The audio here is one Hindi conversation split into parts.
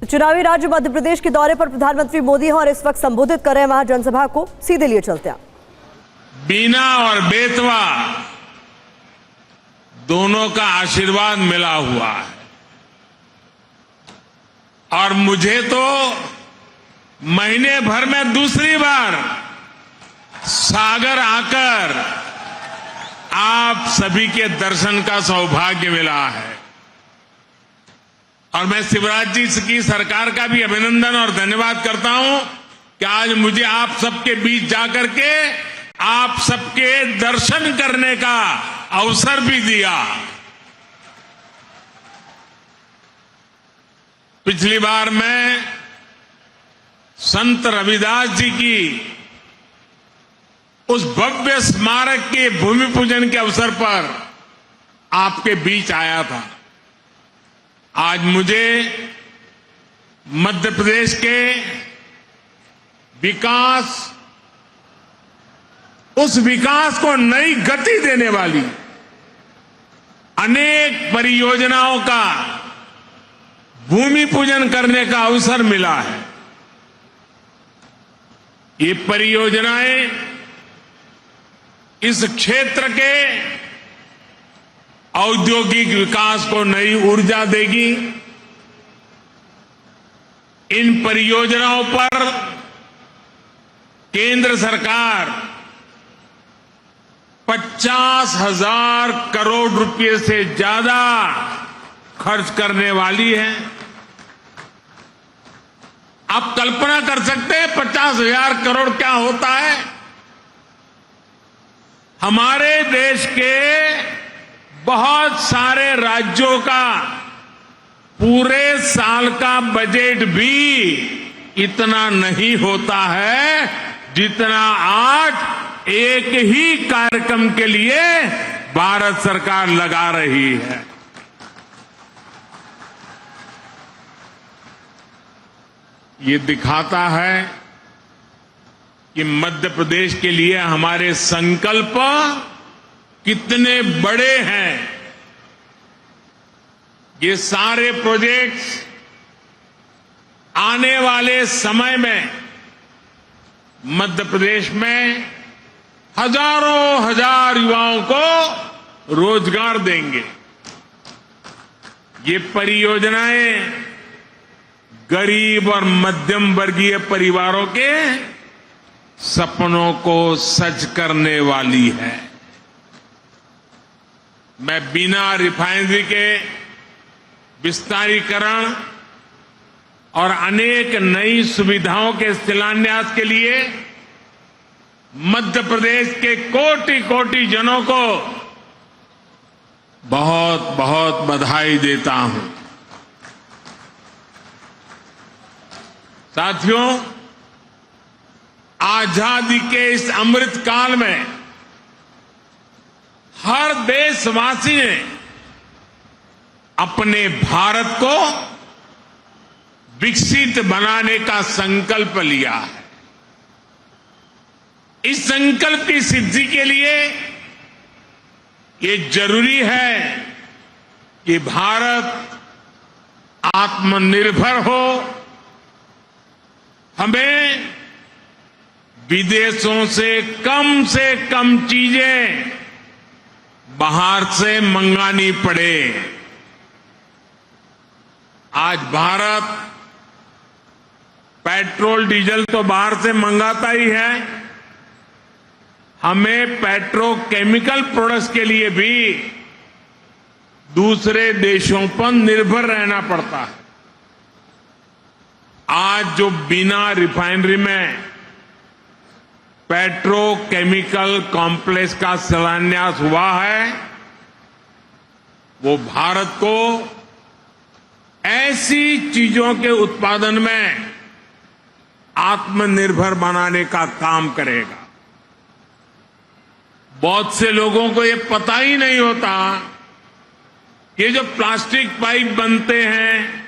चुनावी राज्य मध्य प्रदेश के दौरे पर प्रधानमंत्री मोदी हैं और इस वक्त संबोधित कर रहे हैं वहां जनसभा को। सीधे लिए चलते हैं। बीना और बेतवा दोनों का आशीर्वाद मिला हुआ है और मुझे तो महीने भर में दूसरी बार सागर आकर आप सभी के दर्शन का सौभाग्य मिला है और मैं शिवराज जी की सरकार का भी अभिनंदन और धन्यवाद करता हूं कि आज मुझे आप सबके बीच जाकर के आप सबके दर्शन करने का अवसर भी दिया। पिछली बार मैं संत रविदास जी की उस भव्य स्मारक के भूमि पूजन के अवसर पर आपके बीच आया था। आज मुझे मध्य प्रदेश के विकास, उस विकास को नई गति देने वाली अनेक परियोजनाओं का भूमि पूजन करने का अवसर मिला है। ये परियोजनाएं इस क्षेत्र के औद्योगिक विकास को नई ऊर्जा देगी। इन परियोजनाओं पर केंद्र सरकार 50,000 करोड़ रुपए से ज्यादा खर्च करने वाली है। आप कल्पना कर सकते हैं 50,000 करोड़ क्या होता है। हमारे देश के बहुत सारे राज्यों का पूरे साल का बजट भी इतना नहीं होता है जितना आज एक ही कार्यक्रम के लिए भारत सरकार लगा रही है। ये दिखाता है कि मध्य प्रदेश के लिए हमारे संकल्प कितने बड़े हैं। ये सारे प्रोजेक्ट्स आने वाले समय में मध्य प्रदेश में हजारों हजार युवाओं को रोजगार देंगे। ये परियोजनाएं गरीब और मध्यम वर्गीय परिवारों के सपनों को सच करने वाली है। मैं बीना रिफाइनरी के विस्तारीकरण और अनेक नई सुविधाओं के शिलान्यास के लिए मध्य प्रदेश के कोटि कोटि जनों को बहुत बहुत बधाई देता हूं। साथियों, आजादी के इस अमृत काल में हर देशवासी ने अपने भारत को विकसित बनाने का संकल्प लिया है। इस संकल्प की सिद्धि के लिए ये जरूरी है कि भारत आत्मनिर्भर हो। हमें विदेशों से कम चीजें बाहर से मंगानी पड़े। आज भारत पेट्रोल डीजल तो बाहर से मंगाता ही है, हमें पेट्रोकेमिकल प्रोडक्ट्स के लिए भी दूसरे देशों पर निर्भर रहना पड़ता है। आज जो बिना रिफाइनरी में पेट्रोकेमिकल कॉम्प्लेक्स का शिलान्यास हुआ है, वो भारत को ऐसी चीजों के उत्पादन में आत्मनिर्भर बनाने का काम करेगा। बहुत से लोगों को ये पता ही नहीं होता कि जो प्लास्टिक पाइप बनते हैं,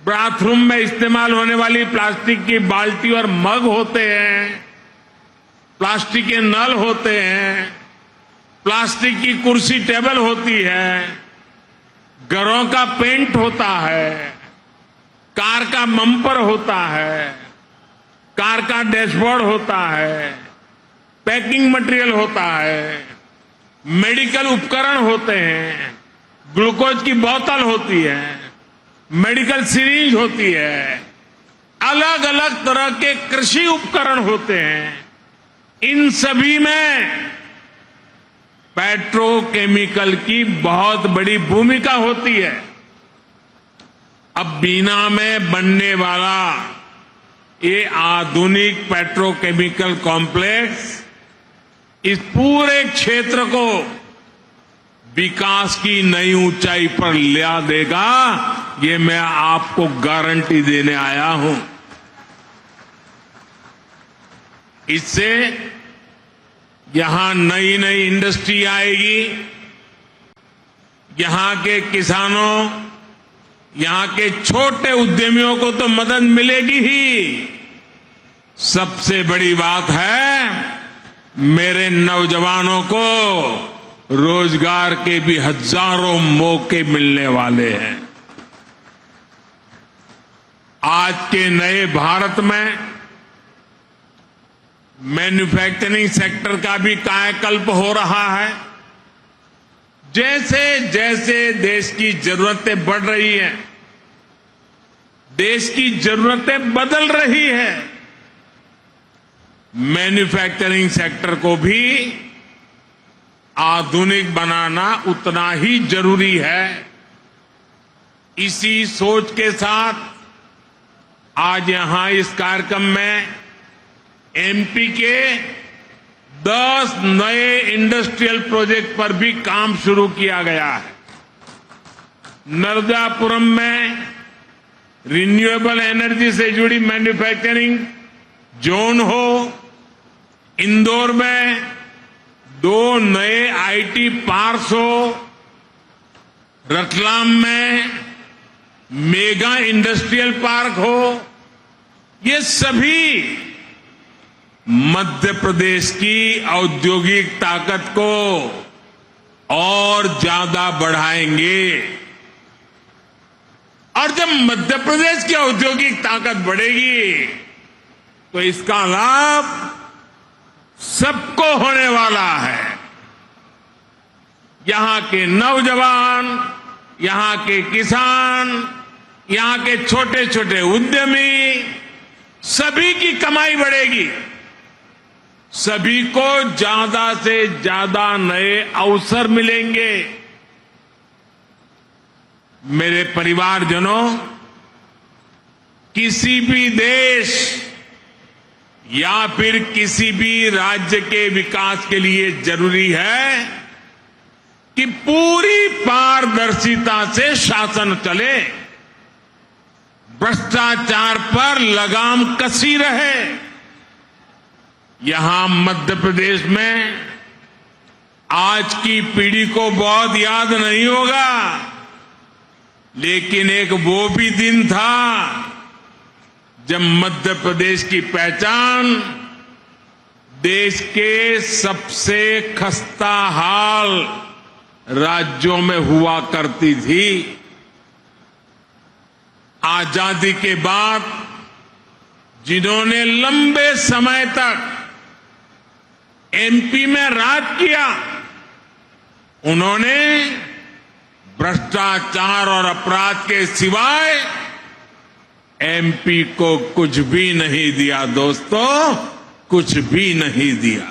बाथरूम में इस्तेमाल होने वाली प्लास्टिक की बाल्टी और मग होते हैं, प्लास्टिक के नल होते हैं, प्लास्टिक की कुर्सी टेबल होती है, घरों का पेंट होता है, कार का बम्पर होता है, कार का डैशबोर्ड होता है, पैकिंग मटेरियल होता है, मेडिकल उपकरण होते हैं, ग्लूकोज की बोतल होती है, मेडिकल सिरिंज होती है, अलग अलग तरह के कृषि उपकरण होते हैं। इन सभी में पेट्रोकेमिकल की बहुत बड़ी भूमिका होती है। अब बीना में बनने वाला ये आधुनिक पेट्रोकेमिकल कॉम्प्लेक्स इस पूरे क्षेत्र को विकास की नई ऊंचाई पर ला देगा, ये मैं आपको गारंटी देने आया हूं। इससे यहां नई नई इंडस्ट्री आएगी, यहां के किसानों, यहां के छोटे उद्यमियों को तो मदद मिलेगी ही, सबसे बड़ी बात है मेरे नौजवानों को रोजगार के भी हजारों मौके मिलने वाले हैं। आज के नए भारत में मैन्युफैक्चरिंग सेक्टर का भी कायाकल्प हो रहा है। जैसे जैसे देश की जरूरतें बढ़ रही हैं, देश की जरूरतें बदल रही हैं, मैन्युफैक्चरिंग सेक्टर को भी आधुनिक बनाना उतना ही जरूरी है। इसी सोच के साथ आज यहां इस कार्यक्रम में एमपी के 10 नए इंडस्ट्रियल प्रोजेक्ट पर भी काम शुरू किया गया है। नर्मदापुरम में रिन्यूएबल एनर्जी से जुड़ी मैन्युफैक्चरिंग जोन हो, इंदौर में 2 नए आईटी पार्क्स हो, रतलाम में मेगा इंडस्ट्रियल पार्क हो, ये सभी मध्य प्रदेश की औद्योगिक ताकत को और ज्यादा बढ़ाएंगे। और जब मध्य प्रदेश की औद्योगिक ताकत बढ़ेगी तो इसका लाभ सबको होने वाला है। यहां के नौजवान, यहां के किसान, यहां के छोटे छोटे उद्यमी, सभी की कमाई बढ़ेगी, सभी को ज्यादा से ज्यादा नए अवसर मिलेंगे। मेरे परिवारजनों, किसी भी देश या फिर किसी भी राज्य के विकास के लिए जरूरी है कि पूरी पारदर्शिता से शासन चले, भ्रष्टाचार पर लगाम कसी रहे। यहां मध्य प्रदेश में आज की पीढ़ी को बहुत याद नहीं होगा, लेकिन एक वो भी दिन था जब मध्य प्रदेश की पहचान देश के सबसे खस्ता हाल राज्यों में हुआ करती थी। आजादी के बाद जिन्होंने लंबे समय तक एमपी में राज किया, उन्होंने भ्रष्टाचार और अपराध के सिवाय एमपी को कुछ भी नहीं दिया। दोस्तों, कुछ भी नहीं दिया।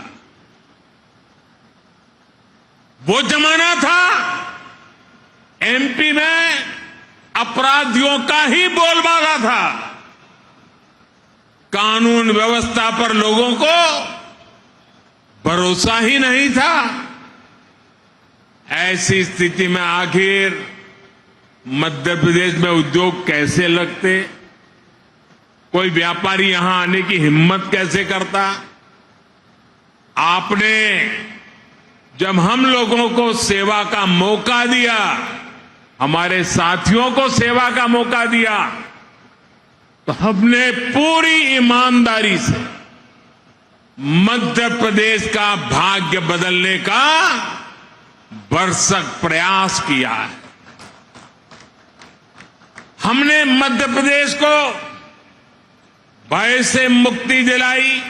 वो जमाना था एमपी में अपराधियों का ही बोलबाला था। कानून व्यवस्था पर लोगों को भरोसा ही नहीं था। ऐसी स्थिति में आखिर मध्य प्रदेश में उद्योग कैसे लगते? कोई व्यापारी यहां आने की हिम्मत कैसे करता? आपने जब हम लोगों को सेवा का मौका दिया, हमारे साथियों को सेवा का मौका दिया, तो हमने पूरी ईमानदारी से मध्य प्रदेश का भाग्य बदलने का भरसक प्रयास किया है। हमने मध्य प्रदेश को भय से मुक्ति दिलाई,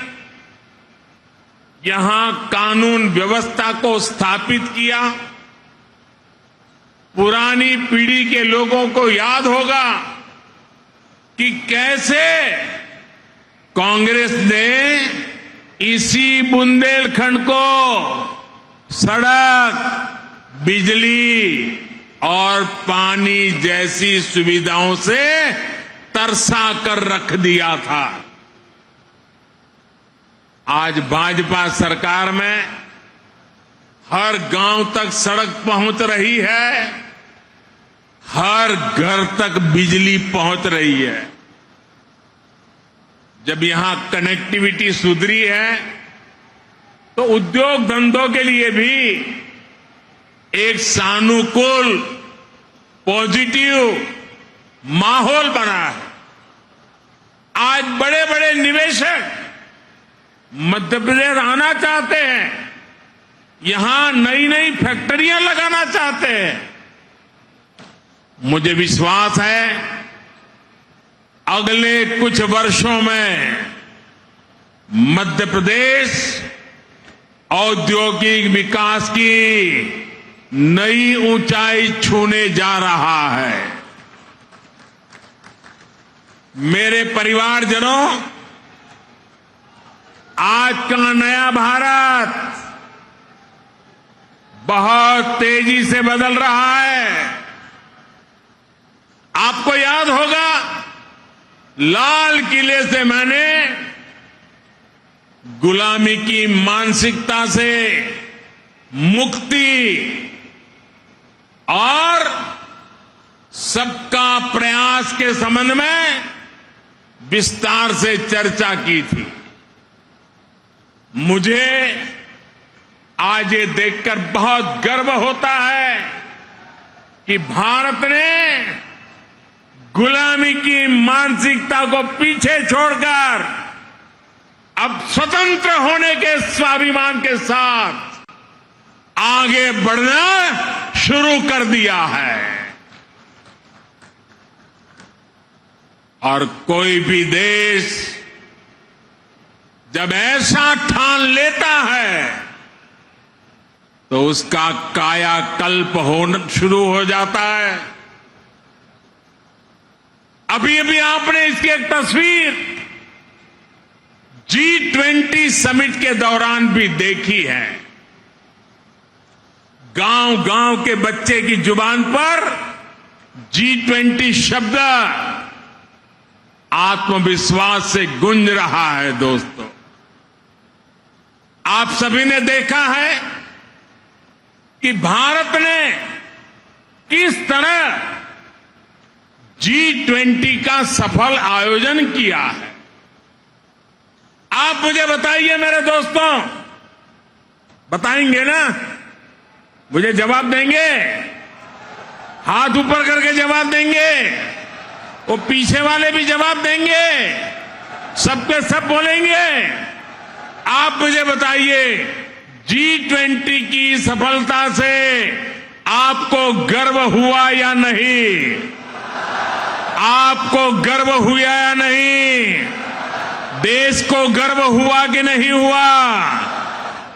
यहां कानून व्यवस्था को स्थापित किया। पुरानी पीढ़ी के लोगों को याद होगा कि कैसे कांग्रेस ने इसी बुंदेलखंड को सड़क, बिजली और पानी जैसी सुविधाओं से तरसा कर रख दिया था। आज भाजपा सरकार में हर गांव तक सड़क पहुंच रही है, हर घर तक बिजली पहुंच रही है। जब यहां कनेक्टिविटी सुधरी है तो उद्योग धंधों के लिए भी एक सानुकूल, पॉजिटिव माहौल बना है। आज बड़े बड़े निवेशक मध्य प्रदेश आना चाहते हैं, यहां नई नई फैक्ट्रियां लगाना चाहते हैं। मुझे विश्वास है अगले कुछ वर्षों में मध्य प्रदेश औद्योगिक विकास की नई ऊंचाई छूने जा रहा है। मेरे परिवारजनों, आज का नया भारत बहुत तेजी से बदल रहा है। आपको याद होगा, लाल किले से मैंने गुलामी की मानसिकता से मुक्ति और सबका प्रयास के संबंध में विस्तार से चर्चा की थी। मुझे आज ये देखकर बहुत गर्व होता है कि भारत ने गुलामी की मानसिकता को पीछे छोड़कर अब स्वतंत्र होने के स्वाभिमान के साथ आगे बढ़ना शुरू कर दिया है। और कोई भी देश जब ऐसा ठान लेता है तो उसका कायाकल्प होना शुरू हो जाता है। अभी अभी आपने इसकी एक तस्वीर G20 समिट के दौरान भी देखी है। गांव गांव के बच्चे की जुबान पर G20 शब्द आत्मविश्वास से गूंज रहा है। दोस्तों, आप सभी ने देखा है कि भारत ने किस तरह G20 का सफल आयोजन किया है। आप मुझे बताइए मेरे दोस्तों, बताएंगे ना? मुझे जवाब देंगे? हाथ ऊपर करके जवाब देंगे? वो पीछे वाले भी जवाब देंगे? सबके सब बोलेंगे? आप मुझे बताइए, G20 की सफलता से आपको गर्व हुआ या नहीं? आपको गर्व हुआ या नहीं? देश को गर्व हुआ कि नहीं हुआ?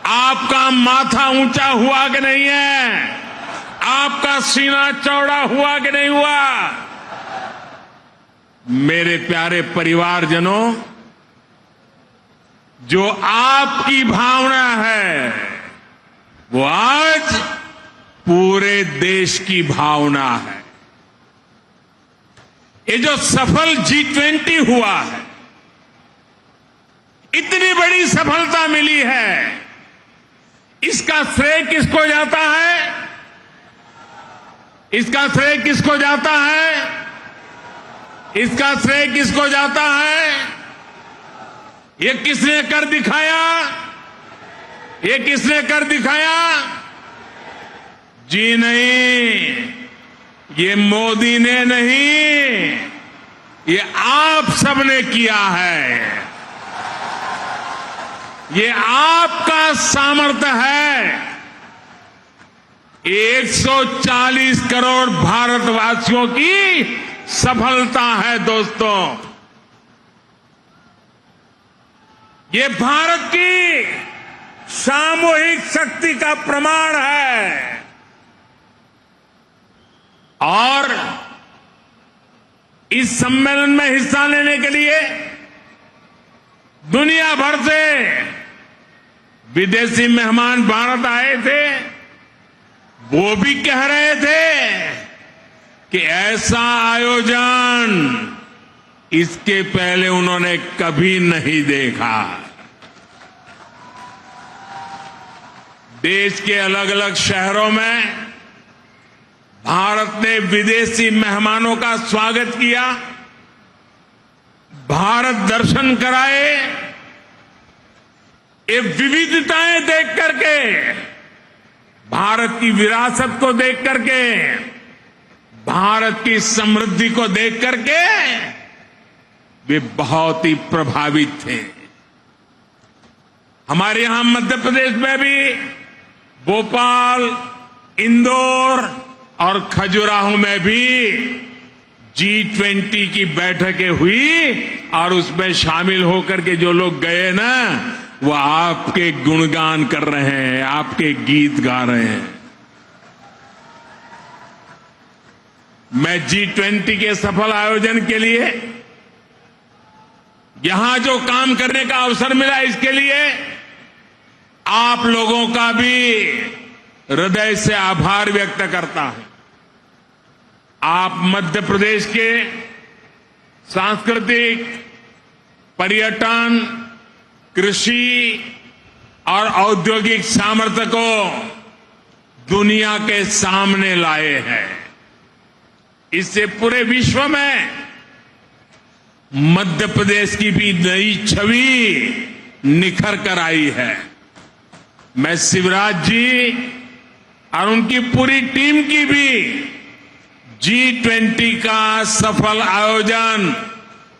आपका माथा ऊंचा हुआ कि नहीं है? आपका सीना चौड़ा हुआ कि नहीं हुआ? मेरे प्यारे परिवारजनों, जो आपकी भावना है वो आज पूरे देश की भावना है। ये जो सफल G20 हुआ है, इतनी बड़ी सफलता मिली है, इसका श्रेय किसको जाता है? इसका श्रेय किसको जाता है? इसका श्रेय किसको जाता है? ये किसने कर दिखाया? ये किसने कर दिखाया? जी नहीं, ये मोदी ने नहीं, ये आप सबने किया है। ये आपका सामर्थ्य है। 140 करोड़ भारतवासियों की सफलता है दोस्तों। ये भारत की सामूहिक शक्ति का प्रमाण है और इस सम्मेलन में हिस्सा लेने के लिए दुनिया भर से विदेशी मेहमान भारत आए थे। वो भी कह रहे थे कि ऐसा आयोजन इसके पहले उन्होंने कभी नहीं देखा। देश के अलग अलग शहरों में भारत ने विदेशी मेहमानों का स्वागत किया, भारत दर्शन कराए। ये विविधताएं देख करके, भारत की विरासत को देख करके, भारत की समृद्धि को देख करके वे बहुत ही प्रभावित थे। हमारे यहां मध्य प्रदेश में भी भोपाल, इंदौर और खजुराहो में भी G20 की बैठकें हुई और उसमें शामिल होकर के जो लोग गए ना, वो आपके गुणगान कर रहे हैं, आपके गीत गा रहे हैं। मैं G20 के सफल आयोजन के लिए, यहां जो काम करने का अवसर मिला, इसके लिए आप लोगों का भी हृदय से आभार व्यक्त करता हूं। आप मध्य प्रदेश के सांस्कृतिक, पर्यटन, कृषि और औद्योगिक सामर्थ्य को दुनिया के सामने लाए हैं। इससे पूरे विश्व में मध्य प्रदेश की भी नई छवि निखर कर आई है। मैं शिवराज जी और उनकी पूरी टीम की भी G20 का सफल आयोजन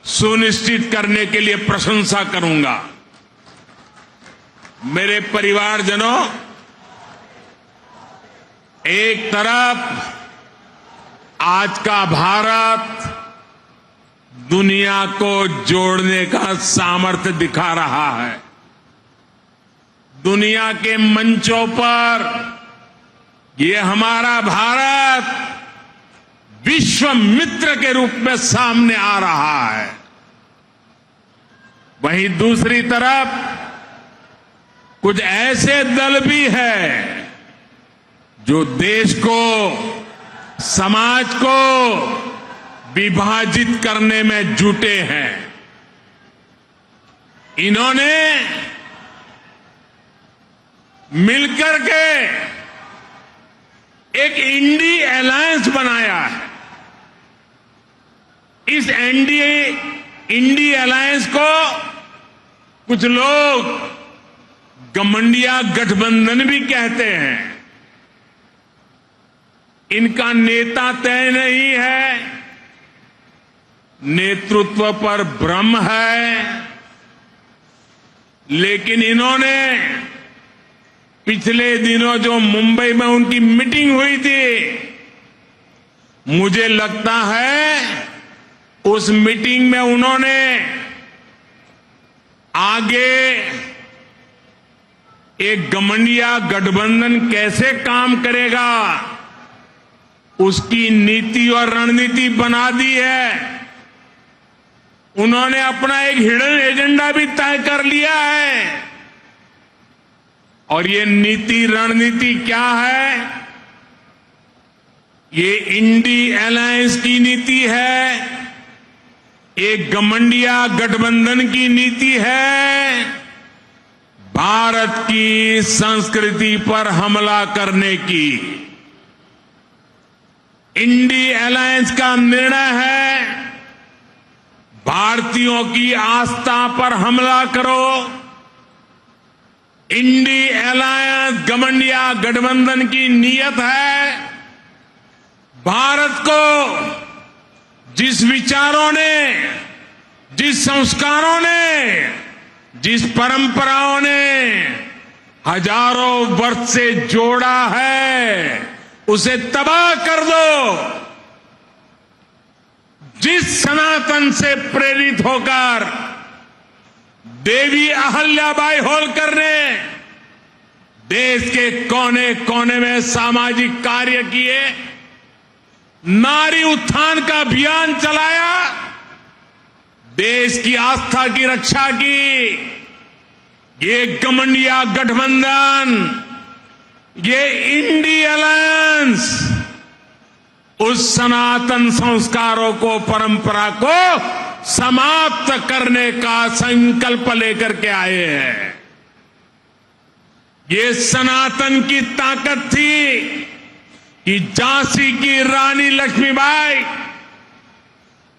सुनिश्चित करने के लिए प्रशंसा करूंगा। मेरे परिवारजनों, एक तरफ आज का भारत दुनिया को जोड़ने का सामर्थ्य दिखा रहा है। दुनिया के मंचों पर ये हमारा भारत विश्व मित्र के रूप में सामने आ रहा है। वहीं दूसरी तरफ कुछ ऐसे दल भी हैं जो देश को, समाज को विभाजित करने में जुटे हैं। इन्होंने मिलकर के एक इंडी अलायंस बनाया है। इस इंडी अलायंस को कुछ लोग गठबंधन गठबंधन भी कहते हैं। इनका नेता तय नहीं है, नेतृत्व पर भ्रम है, लेकिन इन्होंने पिछले दिनों जो मुंबई में उनकी मीटिंग हुई थी, मुझे लगता है उस मीटिंग में उन्होंने आगे एक गठबंधन कैसे काम करेगा उसकी नीति और रणनीति बना दी है। उन्होंने अपना एक हिडन एजेंडा भी तय कर लिया है और ये नीति रणनीति क्या है? ये इंडी अलायंस की नीति है, एक गठबंधन की नीति है, भारत की संस्कृति पर हमला करने की। इंडी अलायंस का निर्णय है भारतीयों की आस्था पर हमला करो। इंडी अलायंस गठबंधन की नीयत है भारत को जिस विचारों ने, जिस संस्कारों ने, जिस परंपराओं ने हजारों वर्ष से जोड़ा है, उसे तबाह कर दो। जिस सनातन से प्रेरित होकर देवी अहल्याबाई होलकर ने देश के कोने कोने में सामाजिक कार्य किए, नारी उत्थान का अभियान चलाया, देश की आस्था की रक्षा की, ये घमंडिया गठबंधन, ये इंडी अलायंस उस सनातन संस्कारों को, परंपरा को समाप्त करने का संकल्प लेकर के आए हैं। ये सनातन की ताकत थी कि झांसी की रानी लक्ष्मीबाई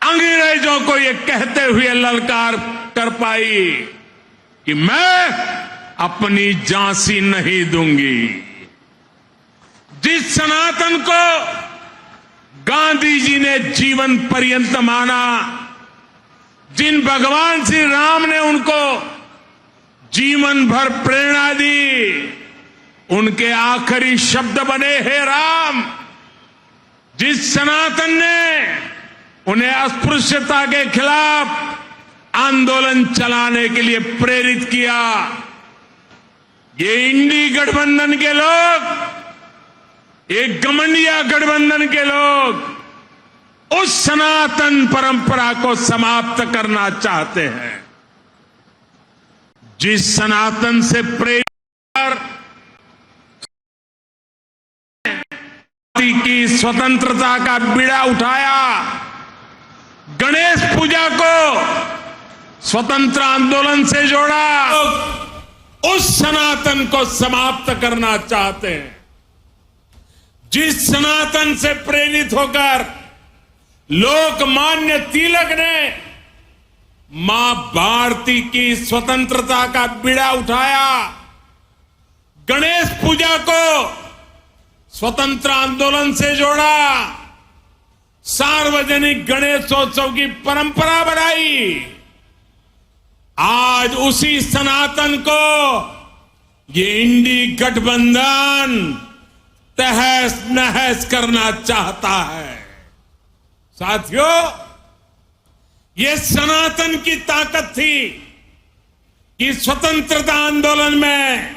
अंग्रेजों को ये कहते हुए ललकार कर पाई कि मैं अपनी झांसी नहीं दूंगी। जिस सनातन को गांधी जी ने जीवन पर्यंत माना, जिन भगवान श्री राम ने उनको जीवन भर प्रेरणा दी, उनके आखिरी शब्द बने हे राम। जिस सनातन ने उन्हें अस्पृश्यता के खिलाफ आंदोलन चलाने के लिए प्रेरित किया, ये इंडी गठबंधन के लोग, एक घमंडिया गठबंधन के लोग उस सनातन परंपरा को समाप्त करना चाहते हैं। जिस सनातन से प्रेरित की स्वतंत्रता का बीड़ा उठाया, गणेश पूजा को स्वतंत्र आंदोलन से जोड़ा, उस सनातन को समाप्त करना चाहते हैं। जिस सनातन से प्रेरित होकर लोकमान्य तिलक ने मां भारती की स्वतंत्रता का बीड़ा उठाया, गणेश पूजा को स्वतंत्र आंदोलन से जोड़ा, सार्वजनिक गणेशोत्सव की परंपरा बनाई, आज उसी सनातन को ये इंडी गठबंधन तहस नहस करना चाहता है। साथियों, ये सनातन की ताकत थी कि स्वतंत्रता आंदोलन में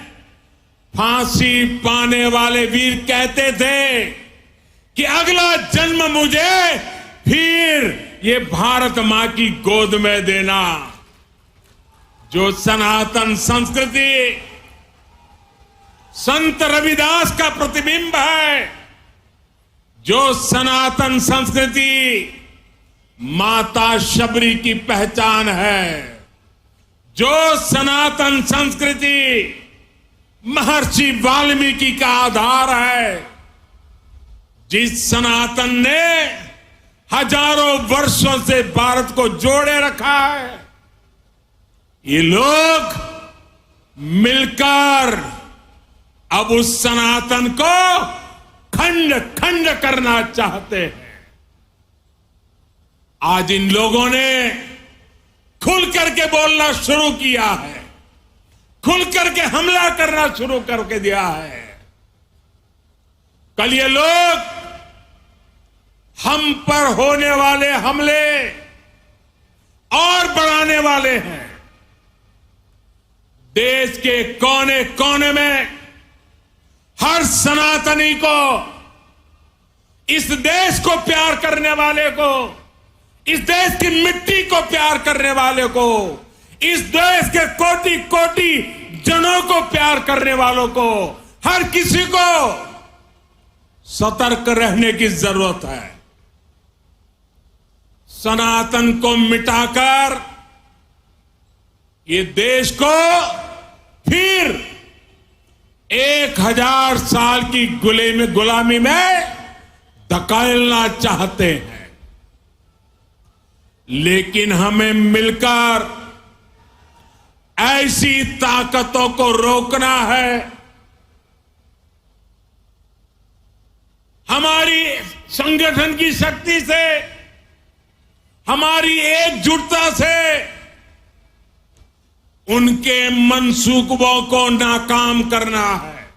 फांसी पाने वाले वीर कहते थे कि अगला जन्म मुझे फिर ये भारत मां की गोद में देना। जो सनातन संस्कृति संत रविदास का प्रतिबिंब है, जो सनातन संस्कृति माता शबरी की पहचान है, जो सनातन संस्कृति महर्षि वाल्मीकि का आधार है, जिस सनातन ने हजारों वर्षों से भारत को जोड़े रखा है, ये लोग मिलकर अब उस सनातन को खंड खंड करना चाहते हैं। आज इन लोगों ने खुल करके बोलना शुरू किया है, खुल करके हमला करना शुरू करके दिया है। कल ये लोग हम पर होने वाले हमले और बढ़ाने वाले हैं। देश के कोने कोने में हर सनातनी को, इस देश को प्यार करने वाले को, इस देश की मिट्टी को प्यार करने वाले को, इस देश के कोटि कोटि जनों को प्यार करने वालों को, हर किसी को सतर्क रहने की जरूरत है। सनातन को मिटाकर ये देश को फिर 1000 साल की गुलामी में धकेलना चाहते हैं। लेकिन हमें मिलकर ऐसी ताकतों को रोकना है। हमारी संगठन की शक्ति से, हमारी एकजुटता से उनके मंसूबों को नाकाम करना है।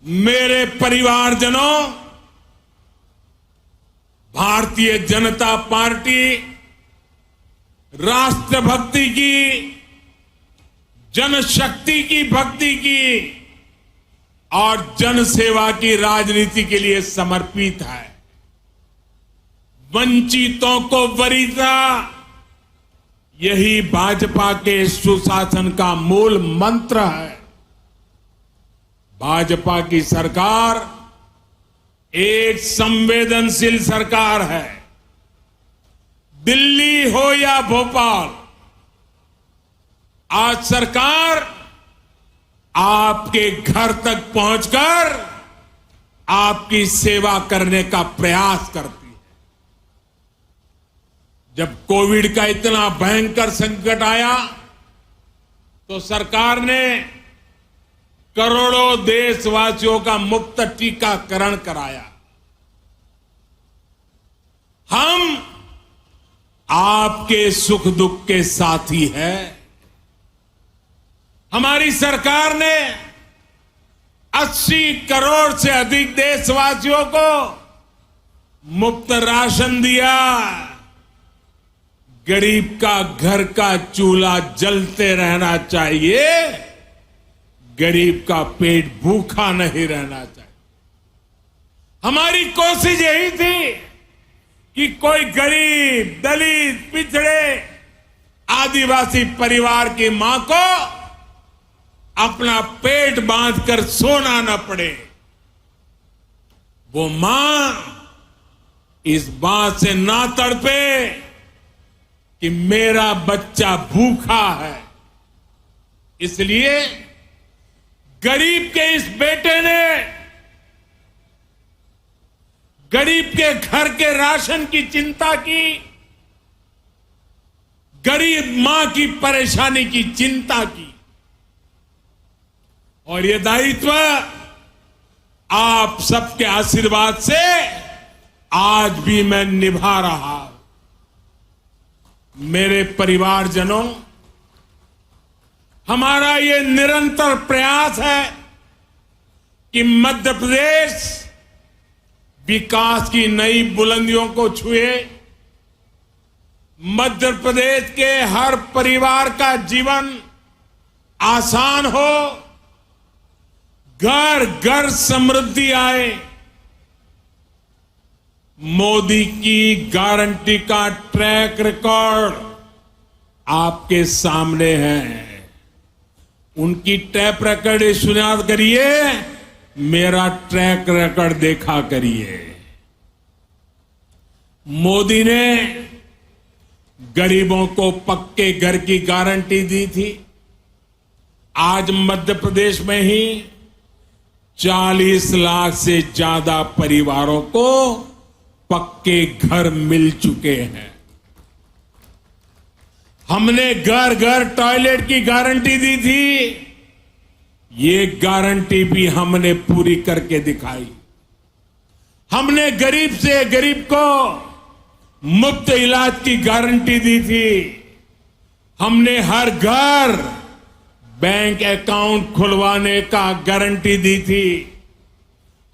मेरे परिवारजनों, भारतीय जनता पार्टी राष्ट्रभक्ति की, जनशक्ति की भक्ति की और जनसेवा की राजनीति के लिए समर्पित है। वंचितों को वरीयता, यही भाजपा के सुशासन का मूल मंत्र है। भाजपा की सरकार एक संवेदनशील सरकार है। दिल्ली हो या भोपाल, आज सरकार आपके घर तक पहुंचकर आपकी सेवा करने का प्रयास करती है। जब कोविड का इतना भयंकर संकट आया तो सरकार ने करोड़ों देशवासियों का मुफ्त टीकाकरण कराया। हम आपके सुख दुख के साथी हैं। हमारी सरकार ने 80 करोड़ से अधिक देशवासियों को मुफ्त राशन दिया। गरीब का घर का चूल्हा जलते रहना चाहिए, गरीब का पेट भूखा नहीं रहना चाहिए। हमारी कोशिश यही थी कि कोई गरीब, दलित, पिछड़े, आदिवासी परिवार की मां को अपना पेट बांधकर सोना न पड़े। वो मां इस बात से ना तड़पे कि मेरा बच्चा भूखा है। इसलिए गरीब के इस बेटे ने गरीब के घर के राशन की चिंता की, गरीब मां की परेशानी की चिंता की, और ये दायित्व आप सबके आशीर्वाद से आज भी मैं निभा रहा हूं। मेरे परिवारजनों, हमारा ये निरंतर प्रयास है कि मध्य प्रदेश विकास की नई बुलंदियों को छुए, मध्य प्रदेश के हर परिवार का जीवन आसान हो, घर घर समृद्धि आए। मोदी की गारंटी का ट्रैक रिकॉर्ड आपके सामने है। उनकी टैप रिकॉर्ड सुनियाद करिए, मेरा ट्रैक रिकॉर्ड देखा करिए। मोदी ने गरीबों को पक्के घर की गारंटी दी थी। आज मध्य प्रदेश में ही 40 लाख से ज्यादा परिवारों को पक्के घर मिल चुके हैं। हमने घर घर टॉयलेट की गारंटी दी थी, ये गारंटी भी हमने पूरी करके दिखाई। हमने गरीब से गरीब को मुफ्त इलाज की गारंटी दी थी। हमने हर घर बैंक अकाउंट खुलवाने का गारंटी दी थी।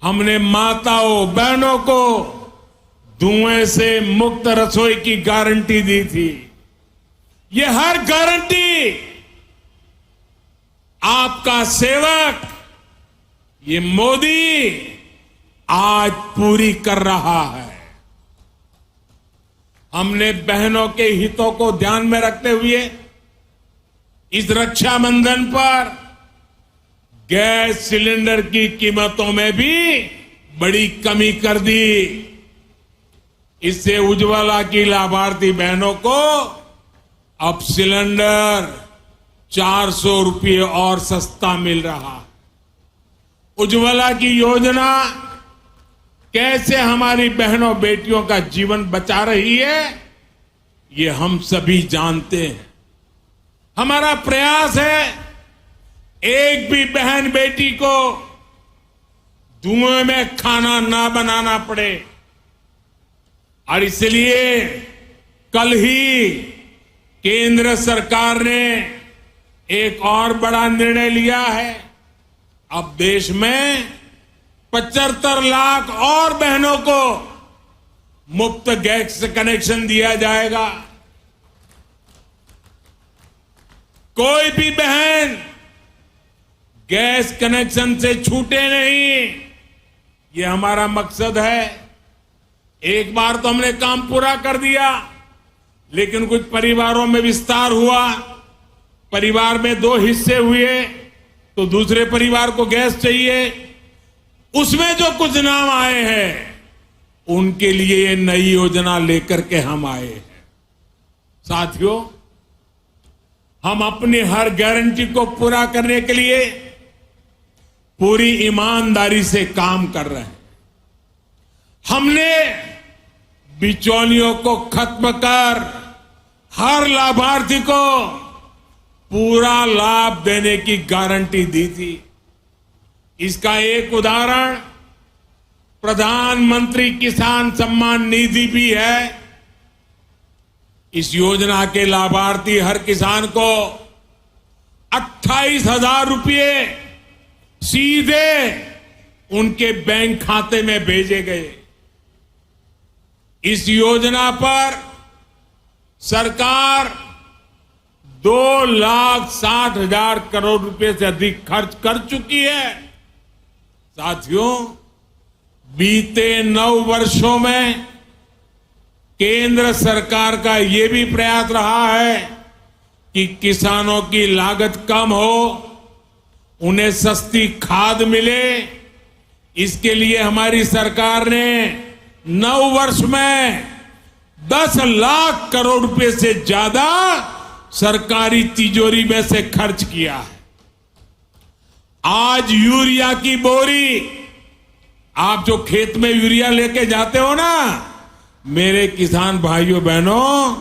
हमने माताओं बहनों को धुएं से मुक्त रसोई की गारंटी दी थी। ये हर गारंटी आपका सेवक, ये मोदी आज पूरी कर रहा है। हमने बहनों के हितों को ध्यान में रखते हुए इस रक्षाबंधन पर गैस सिलेंडर की कीमतों में भी बड़ी कमी कर दी। इससे उज्ज्वला की लाभार्थी बहनों को अब सिलेंडर 400 रुपये और सस्ता मिल रहा है। उज्ज्वला की योजना कैसे हमारी बहनों बेटियों का जीवन बचा रही है, ये हम सभी जानते हैं। हमारा प्रयास है एक भी बहन बेटी को धुएं में खाना ना बनाना पड़े, और इसलिए कल ही केंद्र सरकार ने एक और बड़ा निर्णय लिया है। अब देश में 75 लाख और बहनों को मुफ्त गैस कनेक्शन दिया जाएगा। कोई भी बहन गैस कनेक्शन से छूटे नहीं, ये हमारा मकसद है। एक बार तो हमने काम पूरा कर दिया, लेकिन कुछ परिवारों में विस्तार हुआ, परिवार में 2 हिस्से हुए, तो दूसरे परिवार को गैस चाहिए। उसमें जो कुछ नाम आए हैं, उनके लिए ये नई योजना लेकर के हम आए हैं। साथियों, हम अपनी हर गारंटी को पूरा करने के लिए पूरी ईमानदारी से काम कर रहे हैं। हमने बिचौलियों को खत्म कर हर लाभार्थी को पूरा लाभ देने की गारंटी दी थी। इसका एक उदाहरण प्रधानमंत्री किसान सम्मान निधि भी है। इस योजना के लाभार्थी हर किसान को 28,000 रुपये सीधे उनके बैंक खाते में भेजे गए। इस योजना पर सरकार 2,60,000 करोड़ रुपए से अधिक खर्च कर चुकी है। साथियों, बीते 9 वर्षों में केंद्र सरकार का यह भी प्रयास रहा है कि किसानों की लागत कम हो, उन्हें सस्ती खाद मिले। इसके लिए हमारी सरकार ने 9 वर्ष में 10 लाख करोड़ रुपए से ज्यादा सरकारी तिजोरी में से खर्च किया है। आज यूरिया की बोरी, आप जो खेत में यूरिया लेके जाते हो ना, मेरे किसान भाइयों बहनों,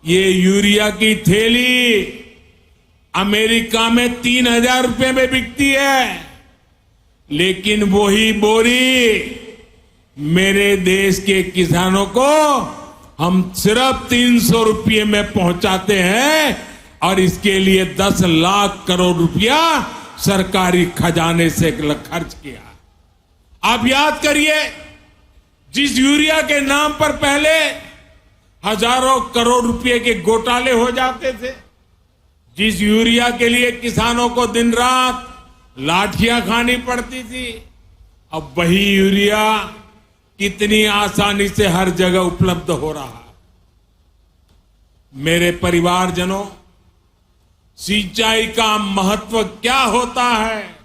ये यूरिया की थैली अमेरिका में 3,000 रुपए में बिकती है, लेकिन वही बोरी मेरे देश के किसानों को हम सिर्फ 300 रुपये में पहुंचाते हैं, और इसके लिए 10 लाख करोड़ रुपया सरकारी खजाने से खर्च किया। आप याद करिए, जिस यूरिया के नाम पर पहले हजारों करोड़ रुपए के घोटाले हो जाते थे, जिस यूरिया के लिए किसानों को दिन रात लाठियां खानी पड़ती थी, अब वही यूरिया कितनी आसानी से हर जगह उपलब्ध हो रहा है। मेरे परिवारजनों, सिंचाई का महत्व क्या होता है,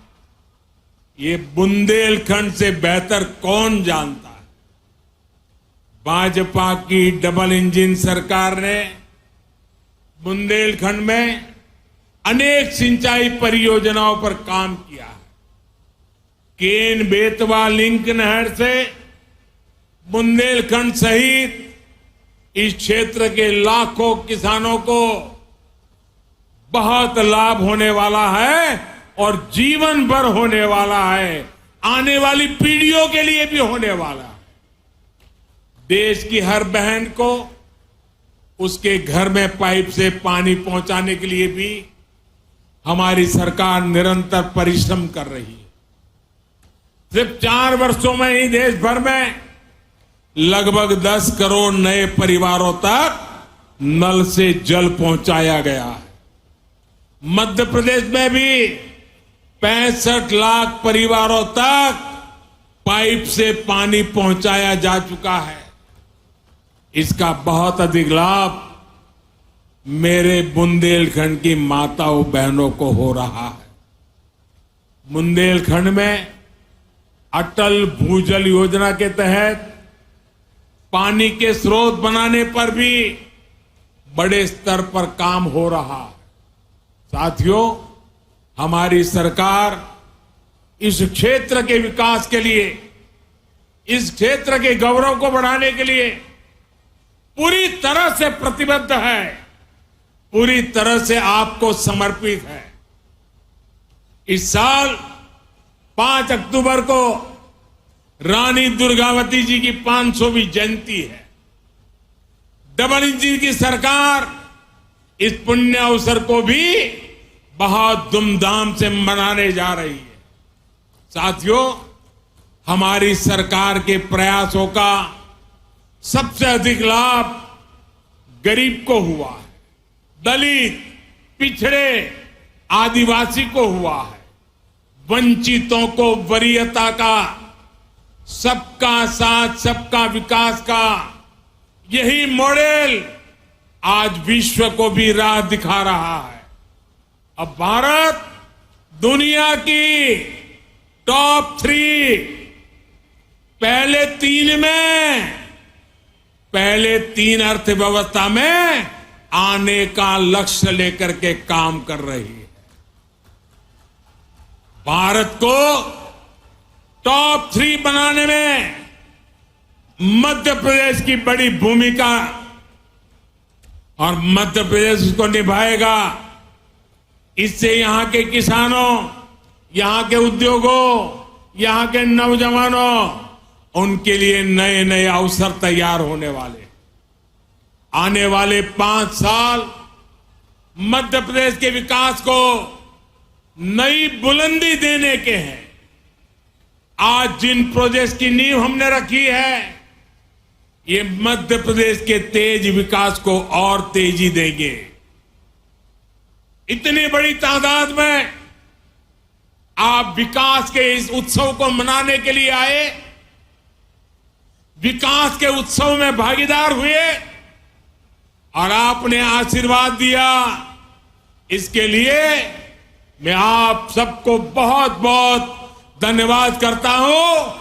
ये बुंदेलखंड से बेहतर कौन जानता है। भाजपा की डबल इंजन सरकार ने बुंदेलखंड में अनेक सिंचाई परियोजनाओं पर काम किया है। केन बेतवा लिंक नहर से बुंदेलखंड सहित इस क्षेत्र के लाखों किसानों को बहुत लाभ होने वाला है, और जीवन भर होने वाला है, आने वाली पीढ़ियों के लिए भी होने वाला है। देश की हर बहन को उसके घर में पाइप से पानी पहुंचाने के लिए भी हमारी सरकार निरंतर परिश्रम कर रही है। सिर्फ 4 वर्षों में ही देश भर में लगभग 10 करोड़ नए परिवारों तक नल से जल पहुंचाया गया है। मध्य प्रदेश में भी 65 लाख परिवारों तक पाइप से पानी पहुंचाया जा चुका है। इसका बहुत अधिक लाभ मेरे बुंदेलखंड की माताओं बहनों को हो रहा है। बुंदेलखंड में अटल भूजल योजना के तहत पानी के स्रोत बनाने पर भी बड़े स्तर पर काम हो रहा है। साथियों, हमारी सरकार इस क्षेत्र के विकास के लिए, इस क्षेत्र के गौरव को बढ़ाने के लिए पूरी तरह से प्रतिबद्ध है, पूरी तरह से आपको समर्पित है। इस साल 5 अक्टूबर को रानी दुर्गावती जी की 500वीं जयंती है। डबल इंजन की सरकार इस पुण्य अवसर को भी बहुत धूमधाम से मनाने जा रही है। साथियों, हमारी सरकार के प्रयासों का सबसे अधिक लाभ गरीब को हुआ है, दलित, पिछड़े, आदिवासी को हुआ है, वंचितों को वरीयता का, सबका साथ सबका विकास का यही मॉडल आज विश्व को भी राह दिखा रहा है। अब भारत दुनिया की टॉप 3 पहले तीन अर्थव्यवस्था में आने का लक्ष्य लेकर के काम कर रही है। भारत को टॉप 3 बनाने में मध्य प्रदेश की बड़ी भूमिका, और मध्य प्रदेश उसको निभाएगा। इससे यहां के किसानों, यहां के उद्योगों, यहां के नौजवानों, उनके लिए नए नए अवसर तैयार होने वाले। आने वाले 5 साल मध्य प्रदेश के विकास को नई बुलंदी देने के हैं। आज जिन प्रोजेक्ट्स की नींव हमने रखी है, ये मध्य प्रदेश के तेज विकास को और तेजी देंगे। इतनी बड़ी तादाद में आप विकास के इस उत्सव को मनाने के लिए आए, विकास के उत्सव में भागीदार हुए और आपने आशीर्वाद दिया। इसके लिए मैं आप सबको बहुत बहुत धन्यवाद करता हूं।